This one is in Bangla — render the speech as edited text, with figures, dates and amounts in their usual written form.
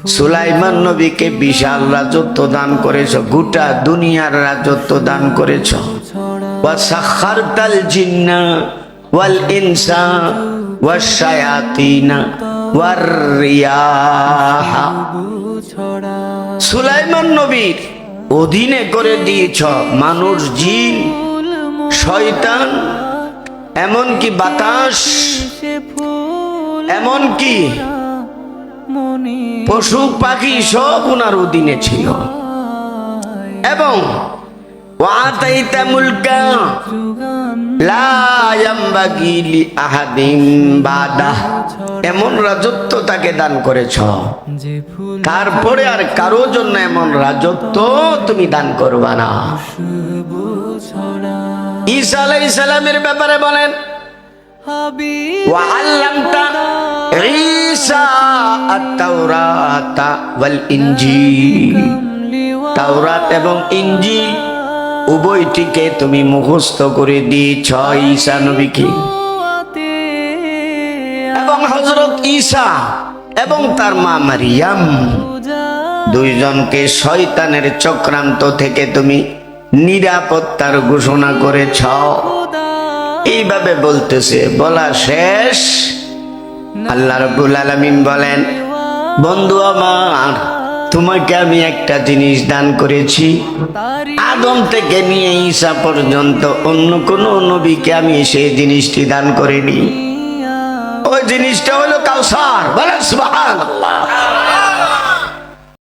সুলাইমান নবীকে বিশাল রাজত্ব দান করেছ, গোটা দুনিয়ার রাজত্ব দান করেছ। ওয়া সাখারতাল জিন্না ওয়াল ইনসা ওয়াশ শায়াতিনা ওয়ার রিয়াহা, সুলাইমান নবীর অধীনে করে দিয়েছ মানুষ, জিন, শয়তান, এমনকি বাতাস, এমনকি পশু পাখি সব উনার অধীনে ছিল। এবং ওয়াতাইতা মুলকা লা ইয়ামবাগি লিআহাদিন বাদাহ, এমন রাজত্ব তাকে দান করেছ, তারপরে আর কারো জন্য এমন রাজত্ব তুমি দান করবা না। ঈসা আলাইহিস সালামের ব্যাপারে বলেন, ওয়া আল্লামতা ঈসা আত-তাওরাতা ওয়াল ইনজিল, তাওরাত এবং ইনজিল উভয়টিকে তুমি মুখস্থ করে দিয়েছ ঈসা নবীকে। এবং হযরত ঈসা এবং তার মা মারিয়াম দুইজনকে শয়তানের চক্রান্ত থেকে তুমি নিরাপত্তার ঘোষণা করেছ। এইভাবে বলতেছে, বলা শেষ। আল্লাহ রাব্বুল আলামিন বলেন, বন্ধু আমার, তোমাকে আমি একটা জিনিস দান করেছি, আদম থেকে নিয়ে ঈসা পর্যন্ত অন্য কোন নবীকে আমি সেই জিনিসটি দান করিনি। ওই জিনিসটা হলো কাউসার। বলেন সুবহানাল্লাহ।